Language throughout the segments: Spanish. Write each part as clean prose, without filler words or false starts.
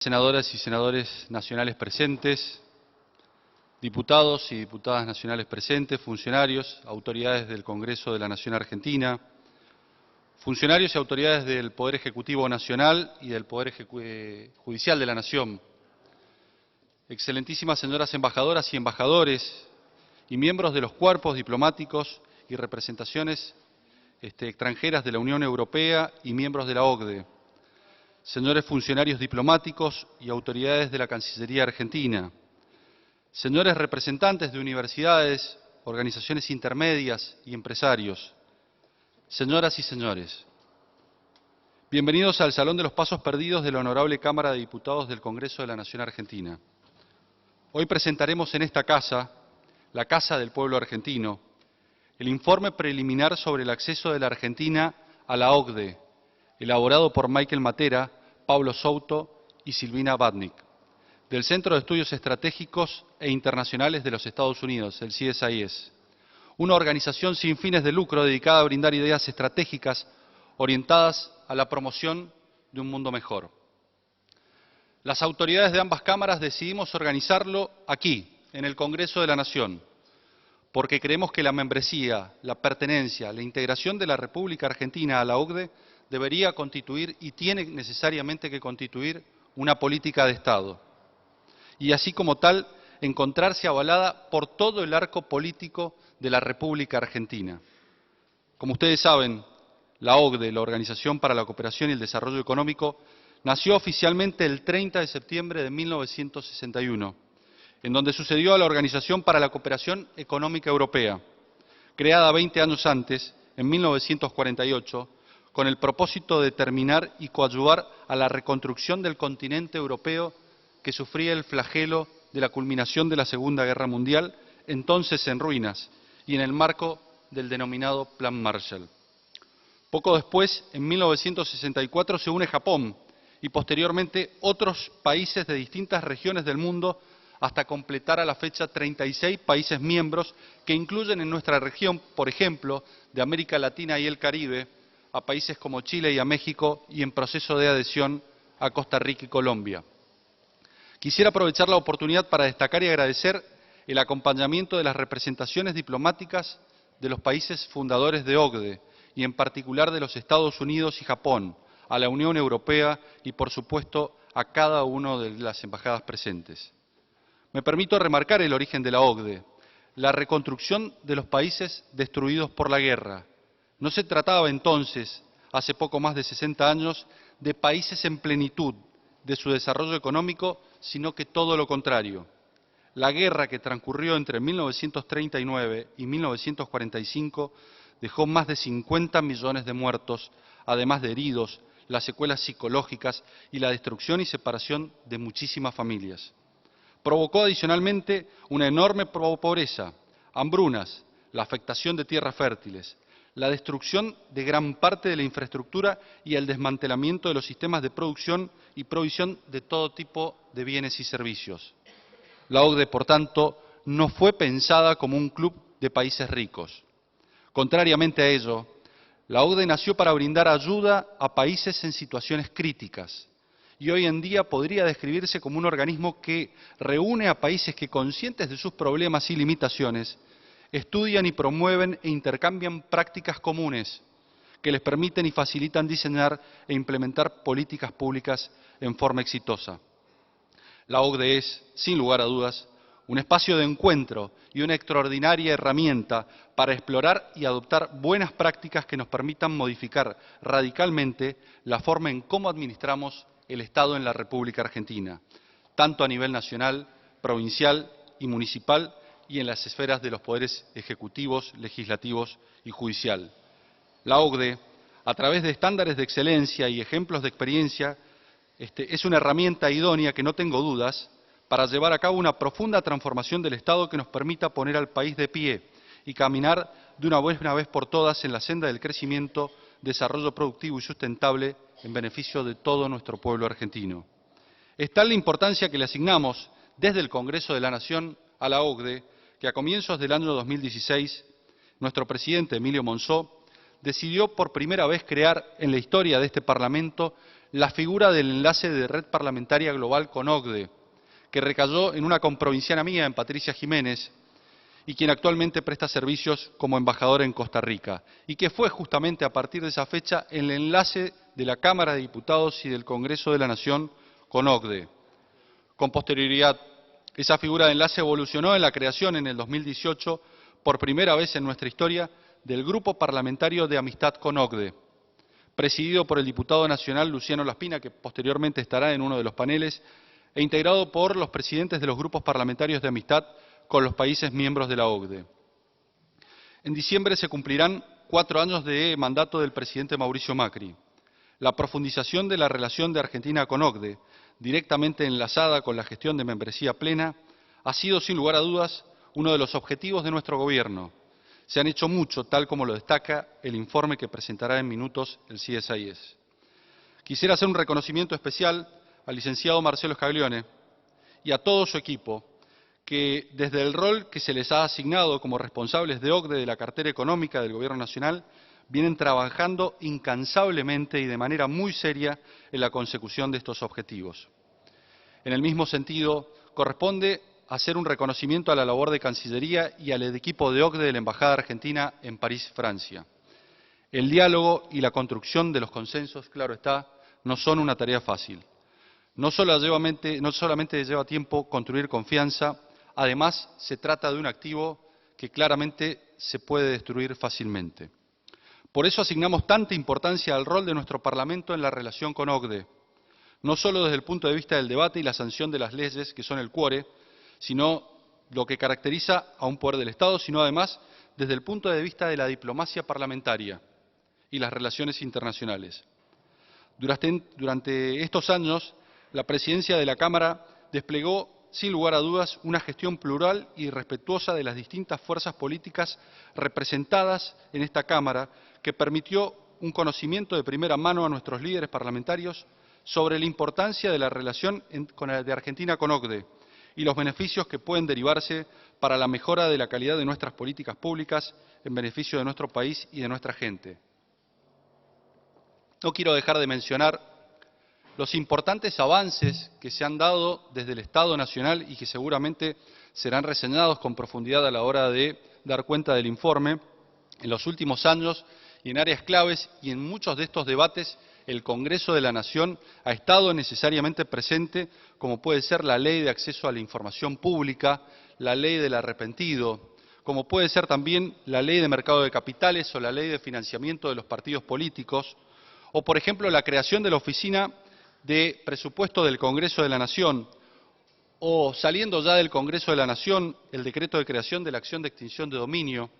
Senadoras y senadores nacionales presentes, diputados y diputadas nacionales presentes, funcionarios, autoridades del Congreso de la Nación Argentina, funcionarios y autoridades del Poder Ejecutivo Nacional y del Poder Judicial de la Nación, excelentísimas señoras embajadoras y embajadores y miembros de los cuerpos diplomáticos y representaciones extranjeras de la Unión Europea y miembros de la OCDE, señores funcionarios diplomáticos y autoridades de la Cancillería Argentina, señores representantes de universidades, organizaciones intermedias y empresarios, señoras y señores, bienvenidos al Salón de los Pasos Perdidos de la Honorable Cámara de Diputados del Congreso de la Nación Argentina. Hoy presentaremos en esta casa, la Casa del Pueblo Argentino, el informe preliminar sobre el acceso de la Argentina a la OCDE, elaborado por Michael Matera, Pablo Souto y Silvina Batnick, del Centro de Estudios Estratégicos e Internacionales de los Estados Unidos, el CSIS, una organización sin fines de lucro dedicada a brindar ideas estratégicas orientadas a la promoción de un mundo mejor. Las autoridades de ambas cámaras decidimos organizarlo aquí, en el Congreso de la Nación, porque creemos que la membresía, la pertenencia, la integración de la República Argentina a la OCDE debería constituir y tiene necesariamente que constituir una política de Estado. Y así como tal, encontrarse avalada por todo el arco político de la República Argentina. Como ustedes saben, la OCDE, la Organización para la Cooperación y el Desarrollo Económico, nació oficialmente el 30 de septiembre de 1961, en donde sucedió a la Organización para la Cooperación Económica Europea, creada 20 años antes, en 1948, con el propósito de determinar y coadyuvar a la reconstrucción del continente europeo que sufría el flagelo de la culminación de la Segunda Guerra Mundial, entonces en ruinas, y en el marco del denominado Plan Marshall. Poco después, en 1964, se une Japón y posteriormente otros países de distintas regiones del mundo hasta completar a la fecha 36 países miembros que incluyen en nuestra región, por ejemplo, de América Latina y el Caribe, a países como Chile y a México, y en proceso de adhesión a Costa Rica y Colombia. Quisiera aprovechar la oportunidad para destacar y agradecer el acompañamiento de las representaciones diplomáticas de los países fundadores de OCDE, y en particular de los Estados Unidos y Japón, a la Unión Europea y, por supuesto, a cada una de las embajadas presentes. Me permito remarcar el origen de la OCDE, la reconstrucción de los países destruidos por la guerra. No se trataba entonces, hace poco más de 60 años, de países en plenitud de su desarrollo económico, sino que todo lo contrario. La guerra que transcurrió entre 1939 y 1945 dejó más de 50 millones de muertos, además de heridos, las secuelas psicológicas y la destrucción y separación de muchísimas familias. Provocó adicionalmente una enorme pobreza, hambrunas, la afectación de tierras fértiles, la destrucción de gran parte de la infraestructura y el desmantelamiento de los sistemas de producción y provisión de todo tipo de bienes y servicios. La OCDE, por tanto, no fue pensada como un club de países ricos. Contrariamente a ello, la OCDE nació para brindar ayuda a países en situaciones críticas y hoy en día podría describirse como un organismo que reúne a países que, conscientes de sus problemas y limitaciones, estudian y promueven e intercambian prácticas comunes que les permiten y facilitan diseñar e implementar políticas públicas en forma exitosa. La OCDE es, sin lugar a dudas, un espacio de encuentro y una extraordinaria herramienta para explorar y adoptar buenas prácticas que nos permitan modificar radicalmente la forma en cómo administramos el Estado en la República Argentina, tanto a nivel nacional, provincial y municipal, y en las esferas de los poderes ejecutivos, legislativos y judicial. La OCDE, a través de estándares de excelencia y ejemplos de experiencia, es una herramienta idónea, que no tengo dudas, para llevar a cabo una profunda transformación del Estado que nos permita poner al país de pie y caminar de una buena vez por todas en la senda del crecimiento, desarrollo productivo y sustentable en beneficio de todo nuestro pueblo argentino. Es tal la importancia que le asignamos desde el Congreso de la Nación a la OCDE, que a comienzos del año 2016, nuestro presidente Emilio Monzó decidió por primera vez crear en la historia de este Parlamento la figura del enlace de Red Parlamentaria Global con OCDE, que recayó en una comprovinciana mía, en Patricia Jiménez, y quien actualmente presta servicios como embajadora en Costa Rica, y que fue justamente a partir de esa fecha el enlace de la Cámara de Diputados y del Congreso de la Nación con OCDE. Con posterioridad, esa figura de enlace evolucionó en la creación en el 2018, por primera vez en nuestra historia, del Grupo Parlamentario de Amistad con OCDE, presidido por el diputado nacional Luciano Laspina, que posteriormente estará en uno de los paneles, e integrado por los presidentes de los grupos parlamentarios de amistad con los países miembros de la OCDE. En diciembre se cumplirán 4 años de mandato del presidente Mauricio Macri. La profundización de la relación de Argentina con OCDE, directamente enlazada con la gestión de membresía plena, ha sido sin lugar a dudas uno de los objetivos de nuestro gobierno. Se han hecho mucho, tal como lo destaca el informe que presentará en minutos el CSIS. Quisiera hacer un reconocimiento especial al licenciado Marcelo Scaglione y a todo su equipo, que desde el rol que se les ha asignado como responsables de OCDE de la cartera económica del Gobierno Nacional, vienen trabajando incansablemente y de manera muy seria en la consecución de estos objetivos. En el mismo sentido, corresponde hacer un reconocimiento a la labor de Cancillería y al equipo de OCDE de la Embajada Argentina en París, Francia. El diálogo y la construcción de los consensos, claro está, no son una tarea fácil. No solamente lleva tiempo construir confianza, además se trata de un activo que claramente se puede destruir fácilmente. Por eso asignamos tanta importancia al rol de nuestro Parlamento en la relación con OCDE, no solo desde el punto de vista del debate y la sanción de las leyes, que son el quóre, sino lo que caracteriza a un poder del Estado, sino además desde el punto de vista de la diplomacia parlamentaria y las relaciones internacionales. Durante estos años, la presidencia de la Cámara desplegó, sin lugar a dudas, una gestión plural y respetuosa de las distintas fuerzas políticas representadas en esta Cámara, que permitió un conocimiento de primera mano a nuestros líderes parlamentarios sobre la importancia de la relación de Argentina con OCDE y los beneficios que pueden derivarse para la mejora de la calidad de nuestras políticas públicas en beneficio de nuestro país y de nuestra gente. No quiero dejar de mencionar los importantes avances que se han dado desde el Estado Nacional y que seguramente serán reseñados con profundidad a la hora de dar cuenta del informe en los últimos años y en áreas claves, y en muchos de estos debates el Congreso de la Nación ha estado necesariamente presente, como puede ser la Ley de Acceso a la Información Pública, la Ley del Arrepentido, como puede ser también la Ley de Mercado de Capitales o la Ley de Financiamiento de los Partidos Políticos, o por ejemplo la creación de la Oficina de Presupuesto del Congreso de la Nación, o saliendo ya del Congreso de la Nación, el decreto de creación de la acción de extinción de dominio,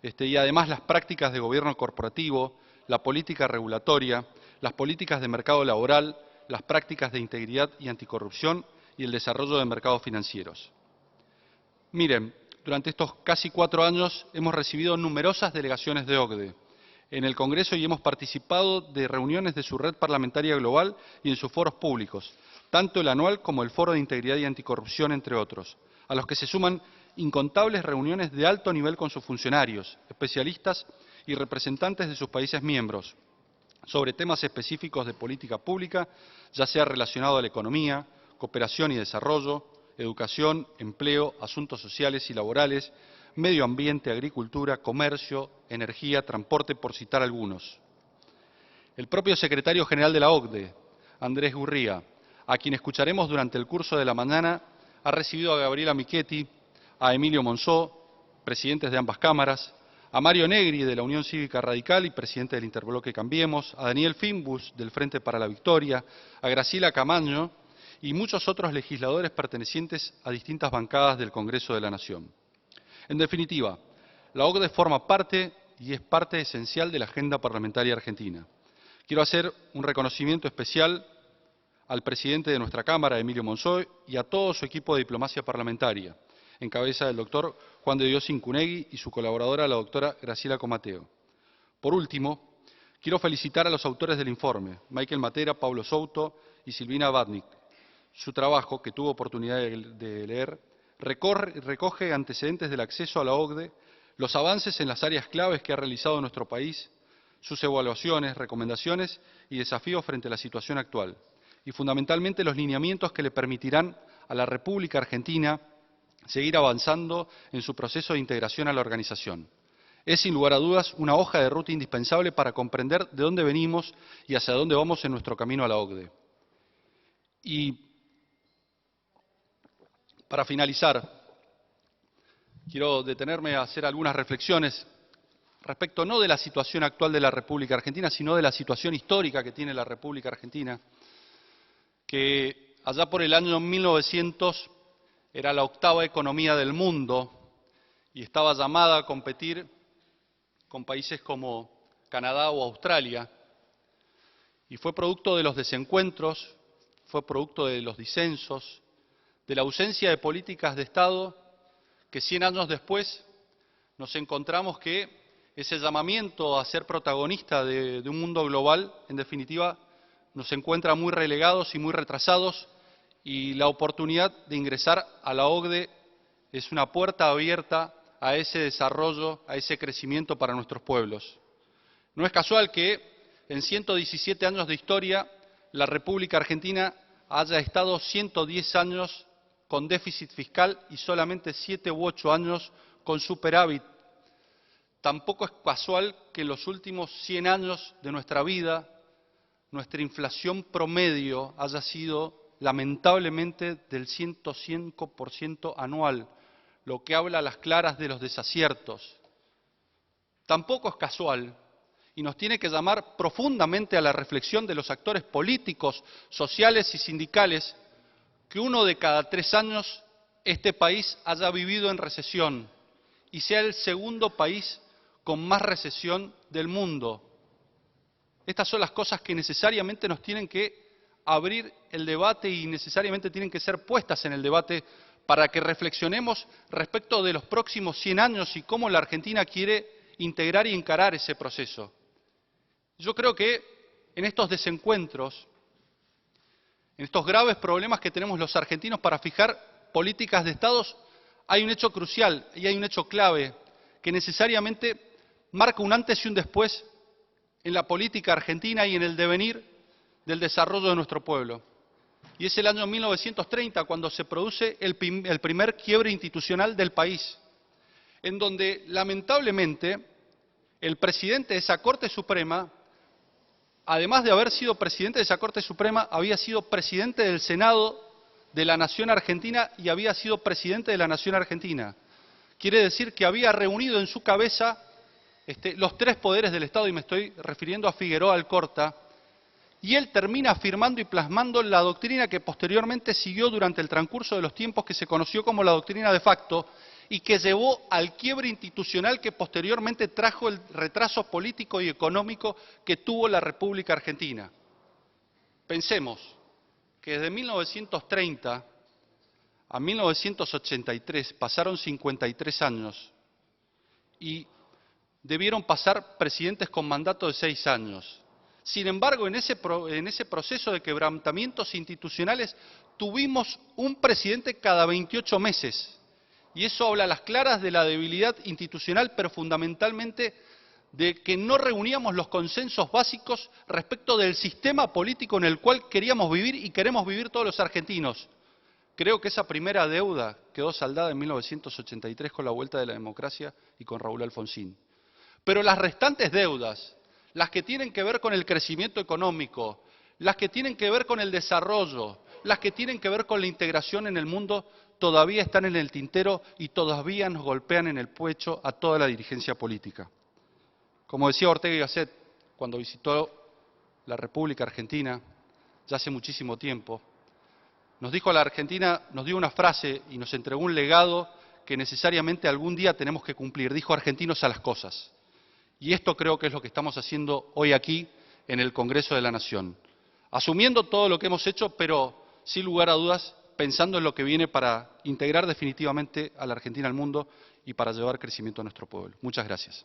y además las prácticas de gobierno corporativo, la política regulatoria, las políticas de mercado laboral, las prácticas de integridad y anticorrupción y el desarrollo de mercados financieros. Miren, durante estos casi 4 años hemos recibido numerosas delegaciones de OCDE en el Congreso y hemos participado de reuniones de su red parlamentaria global y en sus foros públicos, tanto el anual como el Foro de Integridad y Anticorrupción, entre otros, a los que se suman incontables reuniones de alto nivel con sus funcionarios, especialistas y representantes de sus países miembros sobre temas específicos de política pública, ya sea relacionado a la economía, cooperación y desarrollo, educación, empleo, asuntos sociales y laborales, medio ambiente, agricultura, comercio, energía, transporte, por citar algunos. El propio secretario general de la OCDE, Andrés Gurría, a quien escucharemos durante el curso de la mañana, ha recibido a Gabriela Michetti, a Emilio Monzó, presidentes de ambas cámaras, a Mario Negri de la Unión Cívica Radical y presidente del Interbloque Cambiemos, a Daniel Fimbus del Frente para la Victoria, a Graciela Camaño y muchos otros legisladores pertenecientes a distintas bancadas del Congreso de la Nación. En definitiva, la OCDE forma parte y es parte esencial de la agenda parlamentaria argentina. Quiero hacer un reconocimiento especial al presidente de nuestra Cámara, Emilio Monzó, y a todo su equipo de diplomacia parlamentaria, en cabeza del doctor Juan de Dios Incunegui y su colaboradora, la doctora Graciela Comateo. Por último, quiero felicitar a los autores del informe, Michael Matera, Pablo Souto y Silvina Batnik. Su trabajo, que tuvo oportunidad de leer, recoge antecedentes del acceso a la OCDE, los avances en las áreas claves que ha realizado nuestro país, sus evaluaciones, recomendaciones y desafíos frente a la situación actual, y fundamentalmente los lineamientos que le permitirán a la República Argentina seguir avanzando en su proceso de integración a la organización. Es, sin lugar a dudas, una hoja de ruta indispensable para comprender de dónde venimos y hacia dónde vamos en nuestro camino a la OCDE. Y para finalizar, quiero detenerme a hacer algunas reflexiones respecto no de la situación actual de la República Argentina, sino de la situación histórica que tiene la República Argentina, que allá por el año 1900 era la octava economía del mundo y estaba llamada a competir con países como Canadá o Australia, y fue producto de los desencuentros, fue producto de los disensos, de la ausencia de políticas de Estado, que 100 años después nos encontramos que ese llamamiento a ser protagonista de un mundo global, en definitiva, nos encuentra muy relegados y muy retrasados, y la oportunidad de ingresar a la OCDE es una puerta abierta a ese desarrollo, a ese crecimiento para nuestros pueblos. No es casual que en 117 años de historia la República Argentina haya estado 110 años con déficit fiscal y solamente 7 u 8 años con superávit. Tampoco es casual que en los últimos 100 años de nuestra vida nuestra inflación promedio haya sido lamentablemente del 105% anual, lo que habla a las claras de los desaciertos. Tampoco es casual, y nos tiene que llamar profundamente a la reflexión de los actores políticos, sociales y sindicales, que 1 de cada 3 años este país haya vivido en recesión y sea el segundo país con más recesión del mundo. Estas son las cosas que necesariamente nos tienen que abrir el debate y necesariamente tienen que ser puestas en el debate para que reflexionemos respecto de los próximos 100 años y cómo la Argentina quiere integrar y encarar ese proceso. Yo creo que en estos desencuentros, en estos graves problemas que tenemos los argentinos para fijar políticas de Estados, hay un hecho crucial y hay un hecho clave que necesariamente marca un antes y un después en la política argentina y en el devenir del desarrollo de nuestro pueblo. Y es el año 1930 cuando se produce el primer quiebre institucional del país, en donde lamentablemente el presidente de esa Corte Suprema, además de haber sido presidente de esa Corte Suprema, había sido presidente del Senado de la Nación Argentina y había sido presidente de la Nación Argentina. Quiere decir que había reunido en su cabeza los 3 poderes del Estado, y me estoy refiriendo a Figueroa Alcorta, y él termina afirmando y plasmando la doctrina que posteriormente siguió durante el transcurso de los tiempos, que se conoció como la doctrina de facto, y que llevó al quiebre institucional que posteriormente trajo el retraso político y económico que tuvo la República Argentina. Pensemos que desde 1930 a 1983 pasaron 53 años y debieron pasar presidentes con mandato de 6 años. Sin embargo, en ese proceso de quebrantamientos institucionales tuvimos un presidente cada 28 meses. Y eso habla a las claras de la debilidad institucional, pero fundamentalmente de que no reuníamos los consensos básicos respecto del sistema político en el cual queríamos vivir y queremos vivir todos los argentinos. Creo que esa primera deuda quedó saldada en 1983 con la vuelta de la democracia y con Raúl Alfonsín. Pero las restantes deudas, las que tienen que ver con el crecimiento económico, las que tienen que ver con el desarrollo, las que tienen que ver con la integración en el mundo, todavía están en el tintero y todavía nos golpean en el pecho a toda la dirigencia política. Como decía Ortega y Gasset cuando visitó la República Argentina, ya hace muchísimo tiempo, nos dijo a la Argentina, nos dio una frase y nos entregó un legado que necesariamente algún día tenemos que cumplir. Dijo: argentinos a las cosas. Y esto creo que es lo que estamos haciendo hoy aquí en el Congreso de la Nación. Asumiendo todo lo que hemos hecho, pero sin lugar a dudas pensando en lo que viene para integrar definitivamente a la Argentina al mundo y para llevar crecimiento a nuestro pueblo. Muchas gracias.